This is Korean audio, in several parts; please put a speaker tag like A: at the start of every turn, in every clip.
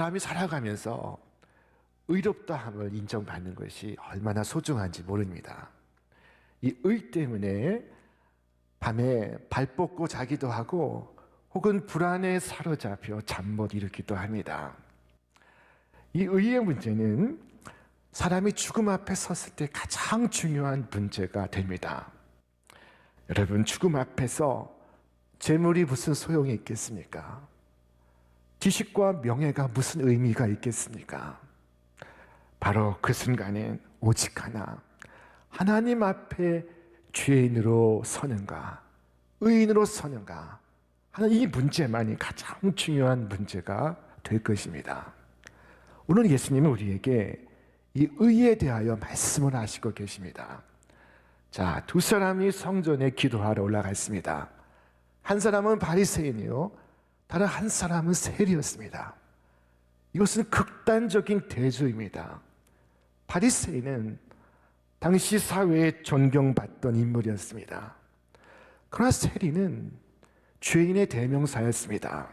A: 사람이 살아가면서 의롭다함을 인정받는 것이 얼마나 소중한지 모릅니다. 이 의 때문에 밤에 발 뻗고 자기도 하고 혹은 불안에 사로잡혀 잠 못 이루기도 합니다. 이 의의 문제는 사람이 죽음 앞에 섰을 때 가장 중요한 문제가 됩니다. 여러분, 죽음 앞에서 재물이 무슨 소용이 있겠습니까? 지식과 명예가 무슨 의미가 있겠습니까? 바로 그 순간엔 오직 하나, 하나님 앞에 죄인으로 서는가, 의인으로 서는가 하는 이 문제만이 가장 중요한 문제가 될 것입니다. 오늘 예수님은 우리에게 이 의에 대하여 말씀을 하시고 계십니다. 자, 두 사람이 성전에 기도하러 올라갔습니다. 한 사람은 바리새인이요, 다른 한 사람은 세리였습니다. 이것은 극단적인 대조입니다. 바리새인은 당시 사회에 존경받던 인물이었습니다. 그러나 세리는 죄인의 대명사였습니다.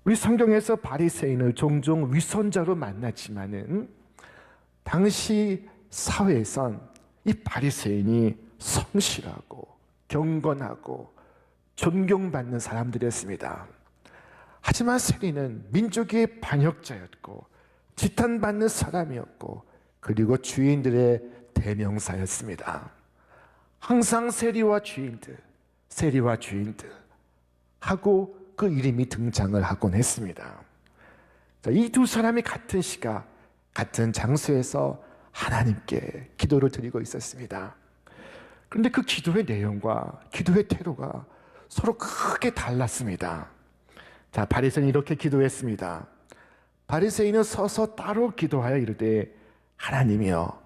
A: 우리 성경에서 바리새인을 종종 위선자로 만났지만은 당시 사회에선 이 바리새인이 성실하고 경건하고 존경받는 사람들이었습니다. 하지만 세리는 민족의 반역자였고 지탄받는 사람이었고 그리고 주인들의 대명사였습니다. 항상 세리와 주인들 하고 그 이름이 등장을 하곤 했습니다. 이 두 사람이 같은 시각, 같은 장소에서 하나님께 기도를 드리고 있었습니다. 그런데 그 기도의 내용과 기도의 태도가 서로 크게 달랐습니다. 자, 바리새인이 이렇게 기도했습니다. 바리새인은 서서 따로 기도하여 이르되, 하나님이여,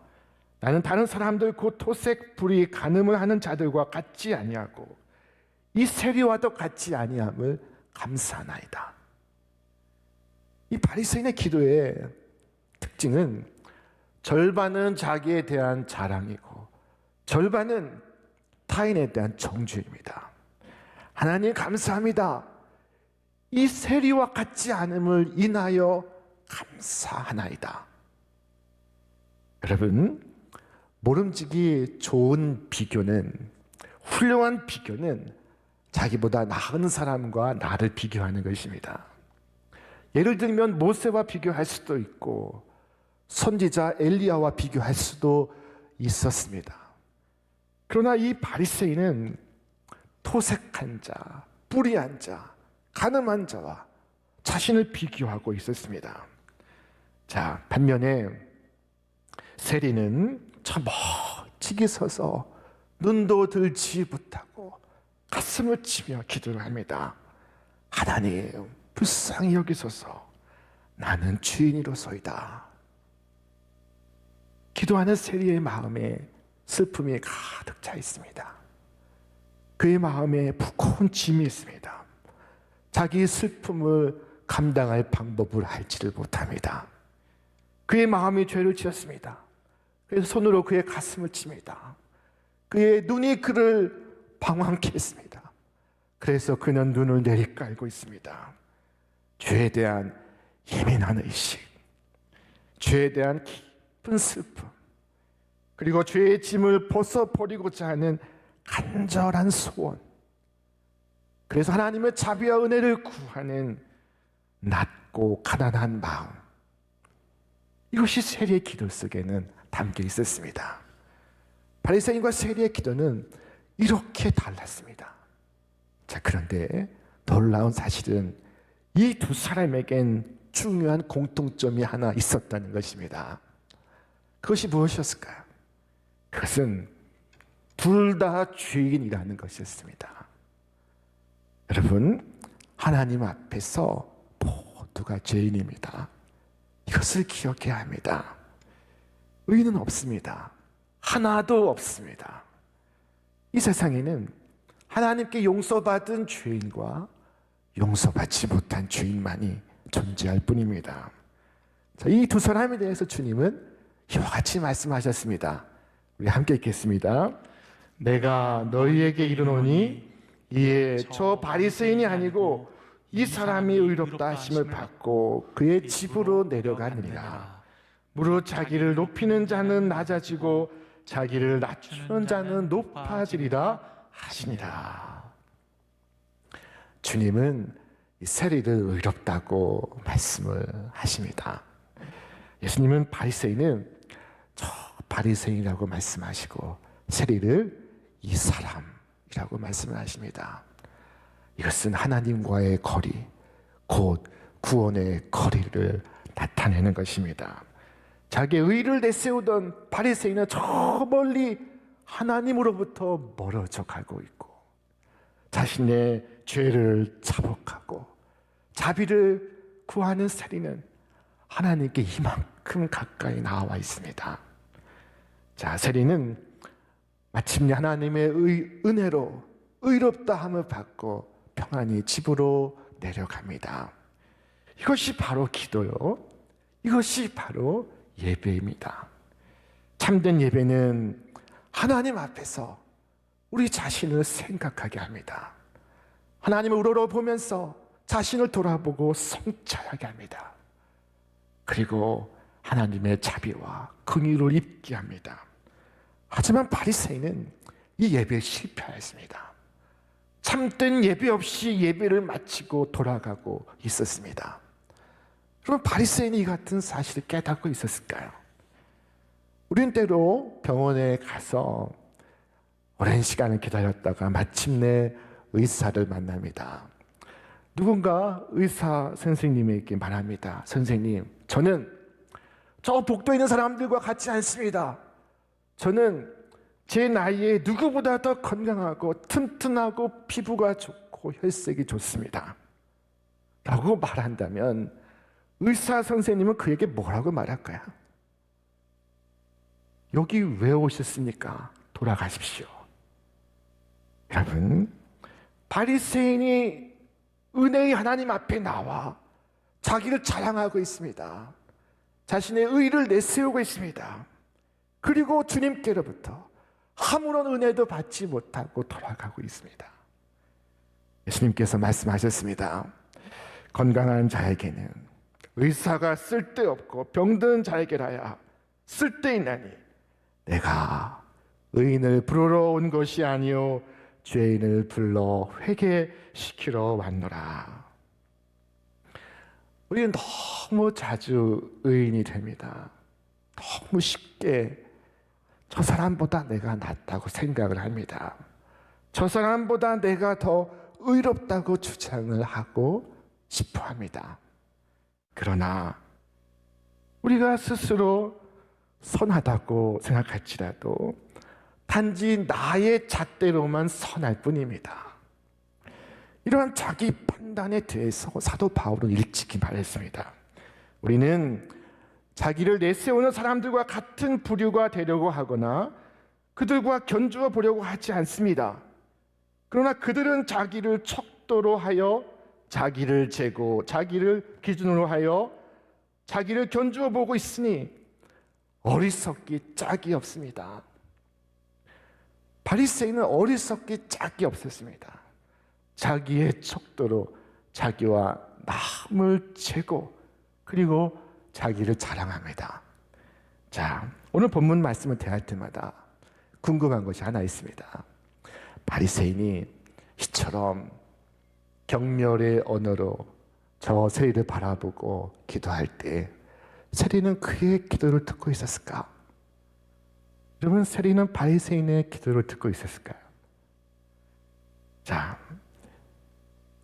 A: 나는 다른 사람들 곧 토색, 불의, 간음을 하는 자들과 같지 아니하고 이 세리와도 같지 아니함을 감사하나이다. 이 바리새인의 기도의 특징은 절반은 자기에 대한 자랑이고 절반은 타인에 대한 정죄입니다. 하나님 감사합니다. 이 세리와 같지 않음을 인하여 감사하나이다. 여러분, 모름지기 좋은 비교는, 훌륭한 비교는 자기보다 나은 사람과 나를 비교하는 것입니다. 예를 들면 모세와 비교할 수도 있고 선지자 엘리야와 비교할 수도 있었습니다. 그러나 이 바리새인은 토색한 자, 불의한 자, 간음한 자와 자신을 비교하고 있었습니다. 자, 반면에 세리는 저 멋지게 서서 눈도 들지 못하고 가슴을 치며 기도를 합니다. 하나님, 불쌍히 여기소서. 나는 주인이로소이다. 기도하는 세리의 마음에 슬픔이 가득 차 있습니다. 그의 마음에 무거운 짐이 있습니다. 자기의 슬픔을 감당할 방법을 알지를 못합니다. 그의 마음이 죄를 지었습니다. 그래서 손으로 그의 가슴을 칩니다. 그의 눈이 그를 방황케 했습니다. 그래서 그는 눈을 내리깔고 있습니다. 죄에 대한 예민한 의식, 죄에 대한 깊은 슬픔, 그리고 죄의 짐을 벗어버리고자 하는 간절한 소원, 그래서 하나님의 자비와 은혜를 구하는 낮고 가난한 마음, 이것이 세리의 기도 속에는 담겨 있었습니다. 바리새인과 세리의 기도는 이렇게 달랐습니다. 자, 그런데 놀라운 사실은 이 두 사람에겐 중요한 공통점이 하나 있었다는 것입니다. 그것이 무엇이었을까요? 그것은 둘 다 죄인이라는 것이었습니다. 여러분, 하나님 앞에서 모두가 죄인입니다. 이것을 기억해야 합니다. 의인은 없습니다. 하나도 없습니다. 이 세상에는 하나님께 용서받은 죄인과 용서받지 못한 죄인만이 존재할 뿐입니다. 이 두 사람에 대해서 주님은 이와 같이 말씀하셨습니다. 우리 함께 읽겠습니다. 내가 너희에게 이르노니 이에 저 바리새인이 아니고 이 사람이 의롭다 하심을 받고 그의 집으로 내려가느니라. 무릇 자기를 높이는 자는 낮아지고 자기를 낮추는 자는 높아지리라 하시니라. 주님은 이 세리를 의롭다고 말씀을 하십니다. 예수님은 바리새인은 저 바리새인이라고 말씀하시고 세리를 이 사람이라고 말씀을 하십니다. 이것은 하나님과의 거리, 곧 구원의 거리를 나타내는 것입니다. 자기의 의를 내세우던 바리새인은 저 멀리 하나님으로부터 멀어져 가고 있고 자신의 죄를 자복하고 자비를 구하는 세리는 하나님께 이만큼 가까이 나와 있습니다. 자, 세리는 마침내 하나님의 은혜로 의롭다 함을 받고 평안히 집으로 내려갑니다. 이것이 바로 기도요. 이것이 바로 예배입니다. 참된 예배는 하나님 앞에서 우리 자신을 생각하게 합니다. 하나님을 우러러보면서 자신을 돌아보고 성찰하게 합니다. 그리고 하나님의 자비와 긍휼을 입게 합니다. 하지만 바리새인은 이 예배에 실패하였습니다. 참된 예배 없이 예배를 마치고 돌아가고 있었습니다. 그럼 바리새인이 이 같은 사실을 깨닫고 있었을까요? 우린 때로 병원에 가서 오랜 시간을 기다렸다가 마침내 의사를 만납니다. 누군가 의사 선생님에게 말합니다. 선생님, 저는 저 복도에 있는 사람들과 같지 않습니다. 저는 제 나이에 누구보다 더 건강하고 튼튼하고 피부가 좋고 혈색이 좋습니다. 라고 말한다면 의사 선생님은 그에게 뭐라고 말할까요? 여기 왜 오셨습니까? 돌아가십시오. 여러분, 바리새인이 은혜의 하나님 앞에 나와 자기를 자랑하고 있습니다. 자신의 의를 내세우고 있습니다. 그리고 주님께로부터 아무런 은혜도 받지 못하고 돌아가고 있습니다. 예수님께서 말씀하셨습니다. 건강한 자에게는 의사가 쓸데없고 병든 자에게라야 쓸데있나니 내가 의인을 부르러 온 것이 아니요 죄인을 불러 회개시키러 왔노라. 우리는 너무 자주 의인이 됩니다. 너무 쉽게 저 사람보다 내가 낫다고 생각을 합니다. 저 사람보다 내가 더 의롭다고 주장을 하고 싶어 합니다. 그러나 우리가 스스로 선하다고 생각할지라도 단지 나의 잣대로만 선할 뿐입니다. 이러한 자기 판단에 대해서 사도 바울은 일찍이 말했습니다. 우리는 자기를 내세우는 사람들과 같은 부류가 되려고 하거나 그들과 견주어 보려고 하지 않습니다. 그러나 그들은 자기를 척도로 하여 자기를 재고 자기를 기준으로 하여 자기를 견주어 보고 있으니 어리석기 짝이 없습니다. 바리새인은 어리석기 짝이 없었습니다. 자기의 척도로 자기와 남을 재고 그리고 자기를 자랑합니다. 자, 오늘 본문 말씀을 대할 때마다 궁금한 것이 하나 있습니다. 바리새인이 이처럼 경멸의 언어로 저 세리를 바라보고 기도할 때 세리는 그의 기도를 듣고 있었을까? 여러분, 세리는 바리새인의 기도를 듣고 있었을까요? 자,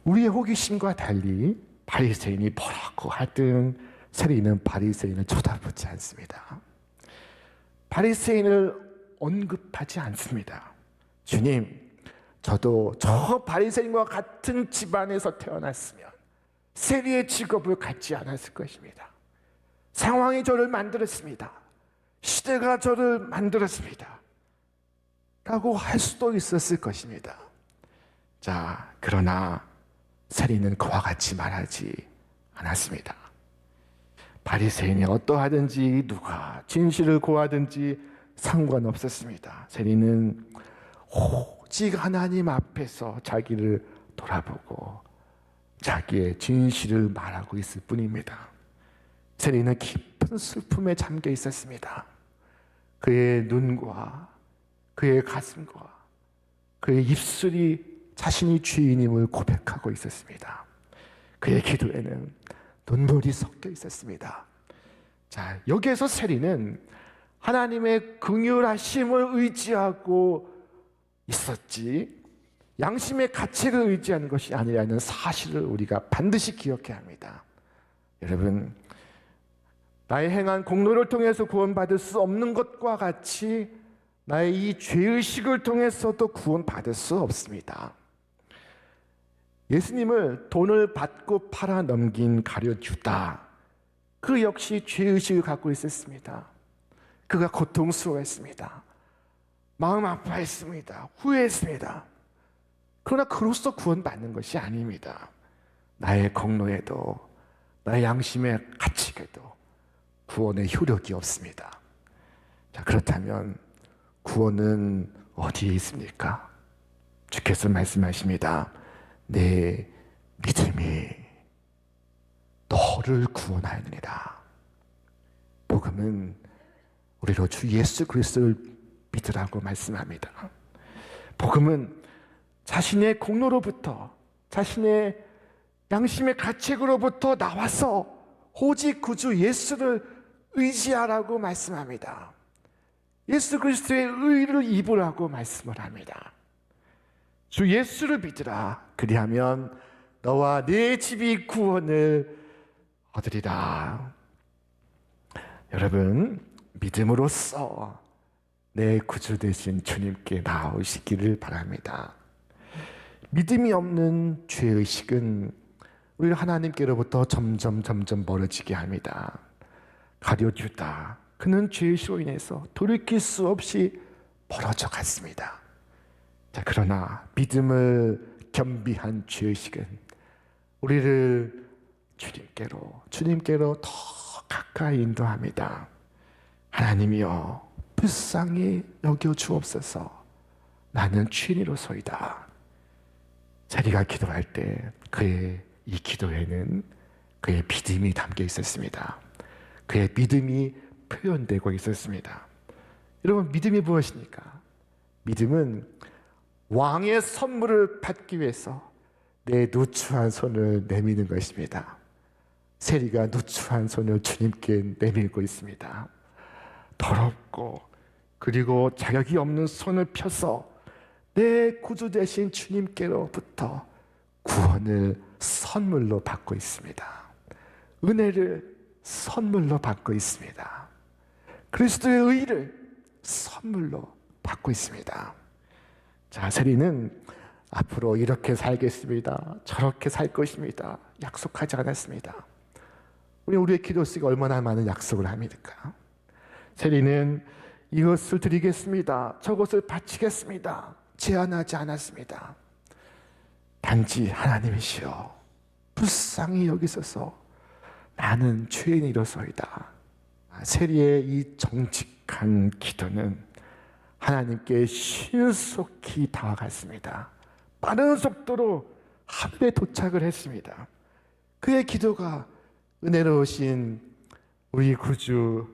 A: 우리의 호기심과 달리 바리새인이 뭐라고 하든 세리는 바리새인을 쳐다보지 않습니다. 바리새인을 언급하지 않습니다. 주님, 저도 저 바리새인과 같은 집안에서 태어났으면 세리의 직업을 갖지 않았을 것입니다. 상황이 저를 만들었습니다. 시대가 저를 만들었습니다. 라고 할 수도 있었을 것입니다. 자, 그러나 세리는 그와 같이 말하지 않았습니다. 바리새인이 어떠하든지 누가 진실을 고하든지 상관없었습니다. 세리는 오직 하나님 앞에서 자기를 돌아보고 자기의 진실을 말하고 있을 뿐입니다. 세리는 깊은 슬픔에 잠겨 있었습니다. 그의 눈과 그의 가슴과 그의 입술이 자신이 죄인임을 고백하고 있었습니다. 그의 기도에는 눈물이 섞여 있었습니다. 자, 여기에서 세리는 하나님의 긍휼하심을 의지하고 있었지 양심의 가책을 의지하는 것이 아니라는 사실을 우리가 반드시 기억해야 합니다. 여러분, 나의 행한 공로를 통해서 구원받을 수 없는 것과 같이 나의 이 죄의식을 통해서도 구원받을 수 없습니다. 예수님을 돈을 받고 팔아 넘긴 가룟 유다, 그 역시 죄의식을 갖고 있었습니다. 그가 고통스러워했습니다. 마음 아파했습니다. 후회했습니다. 그러나 그로써 구원받는 것이 아닙니다. 나의 공로에도 나의 양심의 가책에도 구원의 효력이 없습니다. 자, 그렇다면 구원은 어디에 있습니까? 주께서 말씀하십니다. 내 믿음이 너를 구원하느니라. 복음은 우리로 주 예수 그리스도를 믿으라고 말씀합니다. 복음은 자신의 공로로부터, 자신의 양심의 가책으로부터 나와서 오직 구주 예수를 의지하라고 말씀합니다. 예수 그리스도의 의를 입으라고 말씀을 합니다. 주 예수를 믿으라. 그리하면 너와 네 집이 구원을 얻으리라. 여러분, 믿음으로써 내 구주 되신 주님께 나오시기를 바랍니다. 믿음이 없는 죄의식은 우리를 하나님께로부터 점점 멀어지게 합니다. 가룟 유다, 그는 죄의식으로 인해서 돌이킬 수 없이 멀어져 갔습니다. 자, 그러나 믿음을 겸비한 죄의식은 우리를 주님께로 더 가까이 인도합니다. 하나님이여, 불쌍히 여겨 주옵소서. 나는 죄인으로소이다. 자리가 기도할 때 그의 이 기도에는 그의 믿음이 담겨 있었습니다. 그의 믿음이 표현되고 있었습니다. 여러분, 믿음이 무엇입니까? 믿음은 왕의 선물을 받기 위해서 내 누추한 손을 내미는 것입니다. 세리가 누추한 손을 주님께 내밀고 있습니다. 더럽고 그리고 자격이 없는 손을 펴서 내 구주 되신 주님께로부터 구원을 선물로 받고 있습니다. 은혜를 선물로 받고 있습니다. 그리스도의 의를 선물로 받고 있습니다. 자, 세리는 앞으로 이렇게 살겠습니다, 저렇게 살 것입니다 약속하지 않았습니다. 우리의 기도 속에 얼마나 많은 약속을 합니까? 세리는 이것을 드리겠습니다, 저것을 바치겠습니다 제안하지 않았습니다. 단지 하나님이시여, 불쌍히 여기소서. 나는 죄인이로소이다. 세리의 이 정직한 기도는 하나님께 신속히 다가갔습니다. 빠른 속도로 하늘에 도착을 했습니다. 그의 기도가 은혜로우신 우리 구주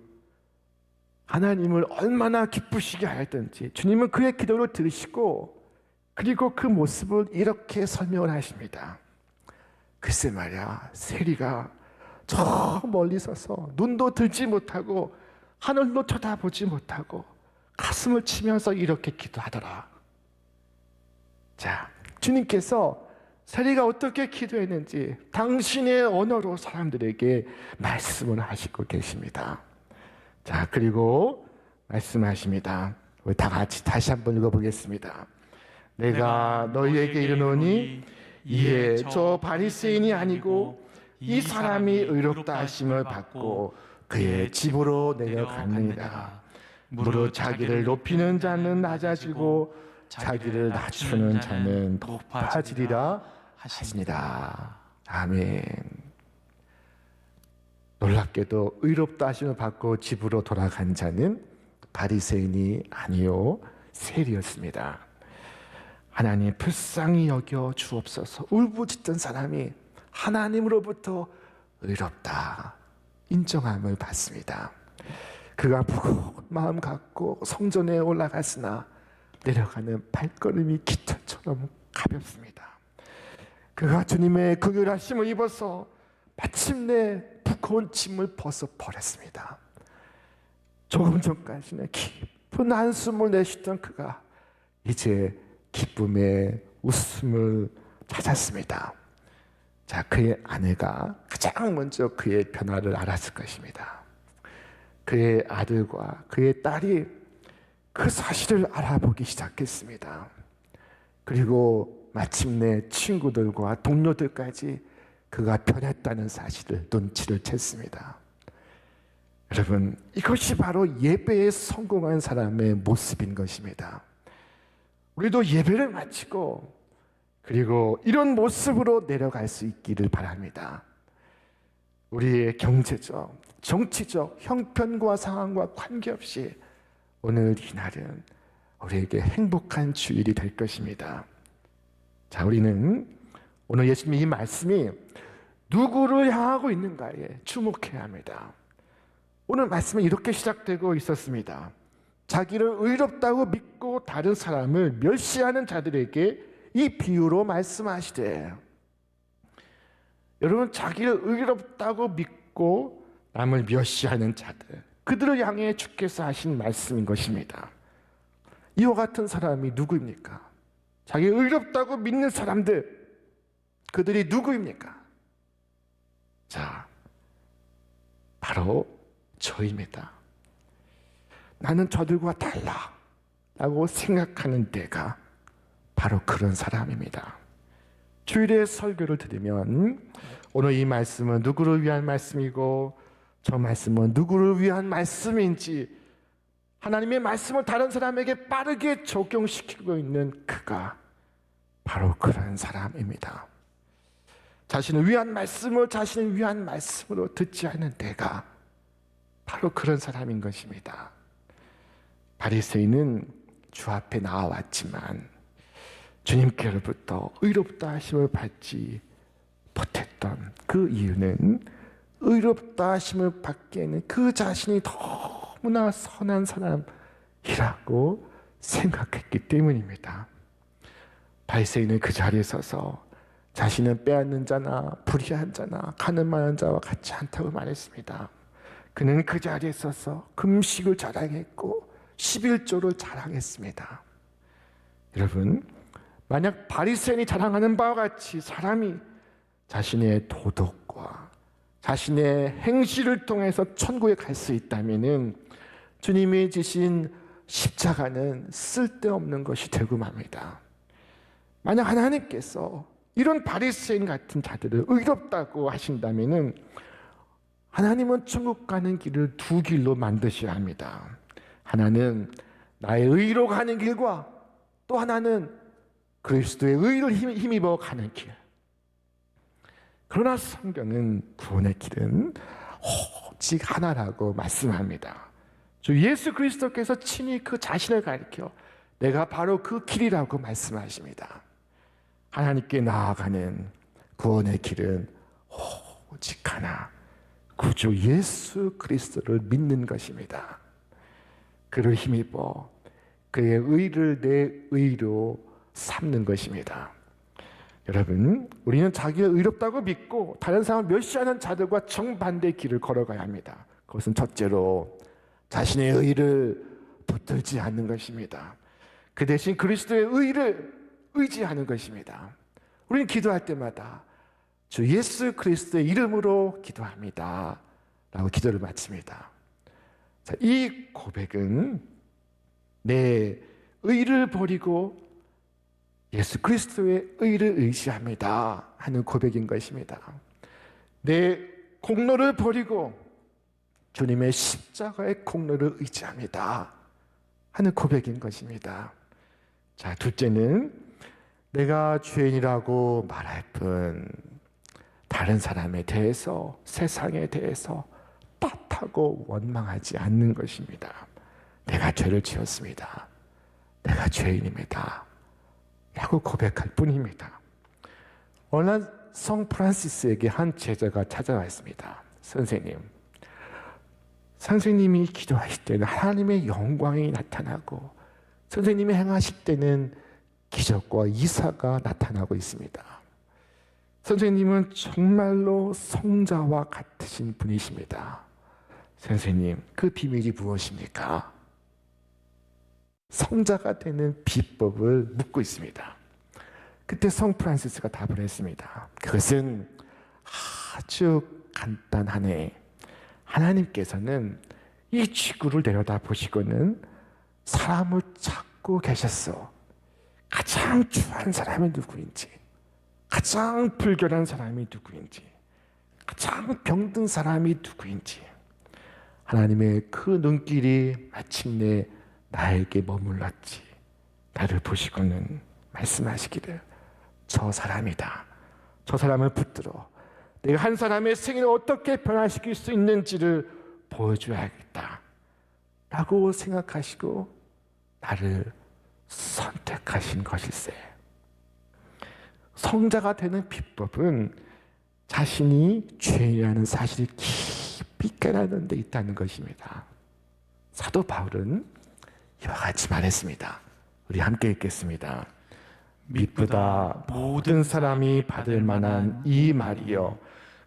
A: 하나님을 얼마나 기쁘시게 하였던지 주님은 그의 기도를 들으시고 그리고 그 모습을 이렇게 설명을 하십니다. 글쎄 말이야, 세리가 저 멀리 서서 눈도 들지 못하고 하늘로 쳐다보지 못하고 가슴을 치면서 이렇게 기도하더라. 자, 주님께서 세리가 어떻게 기도했는지 당신의 언어로 사람들에게 말씀을 하시고 계십니다. 자, 그리고 말씀하십니다. 우리 다 같이 다시 한번 읽어보겠습니다. 내가 너희에게 이르노니 이에 저 바리새인이 아니고 이 사람이 의롭다 하심을 받고 그의 집으로 내려갔느니라. 무릇 자기를 높이는 자는 낮아지고 자기를 낮추는 자는 높아지리라 하시니라. 아멘. 놀랍게도 의롭다 하심을 받고 집으로 돌아간 자는 바리새인이 아니요 세리였습니다. 하나님 불쌍히 여겨 주옵소서. 울부짖던 사람이 하나님으로부터 의롭다 인정함을 받습니다. 그가 무거운 마음 갖고 성전에 올라갔으나 내려가는 발걸음이 깃털처럼 가볍습니다. 그가 주님의 극률하심을 입어서 마침내 무거운 짐을 벗어 버렸습니다. 조금 전까지는 깊은 한숨을 내쉬던 그가 이제 기쁨의 웃음을 찾았습니다. 자, 그의 아내가 가장 먼저 그의 변화를 알았을 것입니다. 그의 아들과 그의 딸이 그 사실을 알아보기 시작했습니다. 그리고 마침내 친구들과 동료들까지 그가 변했다는 사실을 눈치를 챘습니다. 여러분, 이것이 바로 예배에 성공한 사람의 모습인 것입니다. 우리도 예배를 마치고 그리고 이런 모습으로 내려갈 수 있기를 바랍니다. 우리의 경제적, 정치적 형편과 상황과 관계없이 오늘 이날은 우리에게 행복한 주일이 될 것입니다. 자, 우리는 오늘 예수님의 이 말씀이 누구를 향하고 있는가에 주목해야 합니다. 오늘 말씀은 이렇게 시작되고 있었습니다. 자기를 의롭다고 믿고 다른 사람을 멸시하는 자들에게 이 비유로 말씀하시되, 여러분, 자기를 의롭다고 믿고 남을 멸시하는 자들, 그들을 향해 주께서 하신 말씀인 것입니다. 이와 같은 사람이 누구입니까? 자기 의롭다고 믿는 사람들, 그들이 누구입니까? 자, 바로 저입니다. 나는 저들과 달라 라고 생각하는 내가 바로 그런 사람입니다. 주일에 설교를 들으면 오늘 이 말씀은 누구를 위한 말씀이고 저 말씀은 누구를 위한 말씀인지 하나님의 말씀을 다른 사람에게 빠르게 적용시키고 있는 그가 바로 그런 사람입니다. 자신을 위한 말씀을 자신을 위한 말씀으로 듣지 않는 내가 바로 그런 사람인 것입니다. 바리새인은 주 앞에 나와왔지만 주님께로부터 의롭다 하심을 받지 못했던 그 이유는 의롭다 하심을 받기에는 그 자신이 너무나 선한 사람이라고 생각했기 때문입니다. 바리새인은 그 자리에 서서 자신은 빼앗는 자나 불의한 자나 가늠하는 자와 같지 않다고 말했습니다. 그는 그 자리에 서서 금식을 자랑했고 11조를 자랑했습니다. 여러분, 만약 바리새인이 자랑하는 바와 같이 사람이 자신의 도덕과 자신의 행실을 통해서 천국에 갈 수 있다면 주님이 지신 십자가는 쓸데없는 것이 되고 맙니다. 만약 하나님께서 이런 바리새인 같은 자들을 의롭다고 하신다면 하나님은 천국 가는 길을 두 길로 만드셔야 합니다. 하나는 나의 의로 가는 길과 또 하나는 그리스도의 의를 힘입어 가는 길. 그러나 성경은 구원의 길은 오직 하나라고 말씀합니다. 주 예수 그리스도께서 친히 그 자신을 가리켜 내가 바로 그 길이라고 말씀하십니다. 하나님께 나아가는 구원의 길은 오직 하나, 구주 예수 그리스도를 믿는 것입니다. 그를 힘입어 그의 의를 내 의로 삼는 것입니다. 여러분, 우리는 자기가 의롭다고 믿고 다른 사람을 멸시하는 자들과 정반대의 길을 걸어가야 합니다. 그것은 첫째로 자신의 의를 붙들지 않는 것입니다. 그 대신 그리스도의 의를 의지하는 것입니다. 우리는 기도할 때마다 주 예수 그리스도의 이름으로 기도합니다 라고 기도를 마칩니다. 자, 이 고백은 내 의를 버리고 예수 그리스도의 의를 의지합니다 하는 고백인 것입니다. 내 공로를 버리고 주님의 십자가의 공로를 의지합니다 하는 고백인 것입니다. 자, 둘째는 내가 죄인이라고 말할 뿐 다른 사람에 대해서, 세상에 대해서 탓하고 원망하지 않는 것입니다. 내가 죄를 지었습니다. 내가 죄인입니다 라고 고백할 뿐입니다. 어느 성 프란시스에게 한 제자가 찾아와 있습니다. 선생님이 기도하실 때는 하나님의 영광이 나타나고 선생님이 행하실 때는 기적과 이사가 나타나고 있습니다. 선생님은 정말로 성자와 같으신 분이십니다. 선생님, 그 비밀이 무엇입니까? 성자가 되는 비법을 묻고 있습니다. 그때 성 프란시스가 답을 했습니다. 그것은 아주 간단하네. 하나님께서는 이 지구를 내려다 보시고는 사람을 찾고 계셨어. 가장 추한 사람이 누구인지, 가장 불결한 사람이 누구인지, 가장 병든 사람이 누구인지, 하나님의 그 눈길이 마침내 나에게 머물렀지. 나를 보시고는 말씀하시기를, 저 사람이다. 저 사람을 붙들어 내가 한 사람의 생일을 어떻게 변화시킬 수 있는지를 보여줘야겠다 라고 생각하시고 나를 선택하신 것일세. 성자가 되는 비법은 자신이 죄인이라는 사실을 깊이 깨닫는 데 있다는 것입니다. 사도 바울은 이와 같이 말했습니다. 우리 함께 읽겠습니다. 미쁘다 모든 사람이 받을 만한 이 말이여,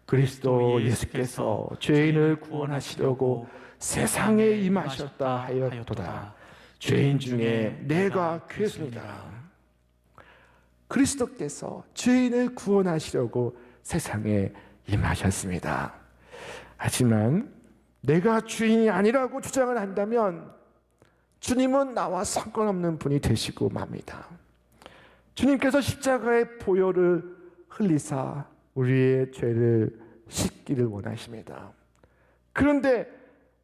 A: 그리스도 예수께서 죄인을 구원하시려고 세상에 임하셨다 하였도다. 죄인 중에 내가 괴수니라. 그리스도께서 죄인을 구원하시려고 세상에 임하셨습니다. 하지만 내가 주인이 아니라고 주장을 한다면 주님은 나와 상관없는 분이 되시고 맙니다. 주님께서 십자가의 보혈을 흘리사 우리의 죄를 씻기를 원하십니다. 그런데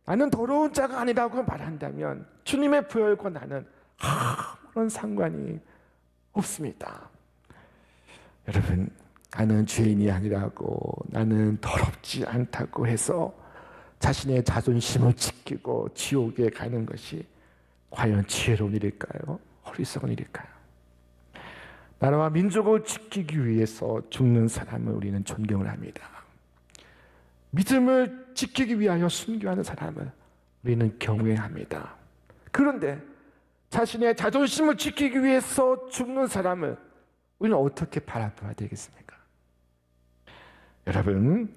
A: 나는 더러운 자가 아니라고 말한다면 주님의 보혈과 나는 아무런 상관이 없습니다. 여러분, 나는 죄인이 아니라고, 나는 더럽지 않다고 해서 자신의 자존심을 지키고 지옥에 가는 것이 과연 지혜로운 일일까요? 어리석은 일일까요? 나라와 민족을 지키기 위해서 죽는 사람을 우리는 존경을 합니다. 믿음을 지키기 위하여 순교하는 사람을 우리는 경외합니다. 그런데 자신의 자존심을 지키기 위해서 죽는 사람을 우리는 어떻게 바라봐야 되겠습니까? 여러분,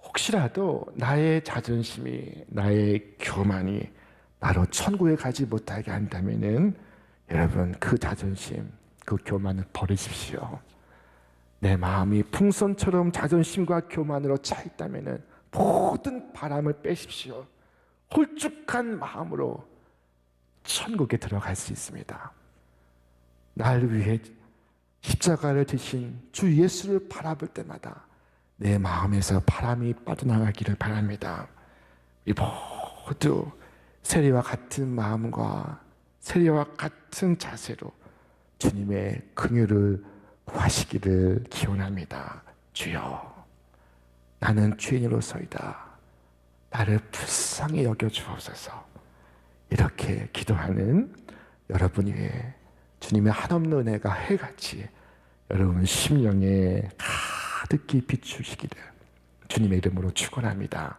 A: 혹시라도 나의 자존심이, 나의 교만이 나로 천국에 가지 못하게 한다면은 여러분, 그 자존심, 그 교만을 버리십시오. 내 마음이 풍선처럼 자존심과 교만으로 차 있다면은 모든 바람을 빼십시오. 홀쭉한 마음으로 천국에 들어갈 수 있습니다. 날 위해 십자가를 지신 주 예수를 바라볼 때마다 내 마음에서 바람이 빠져나가기를 바랍니다. 우리 모두 세리와 같은 마음과 세리와 같은 자세로 주님의 긍휼을 구하시기를 기원합니다. 주여, 나는 죄인으로서이다. 나를 불쌍히 여겨 주옵소서. 이렇게 기도하는 여러분 위에 주님의 한없는 은혜가 해같이 여러분 심령에 가득히 비추시기를 주님의 이름으로 축원합니다.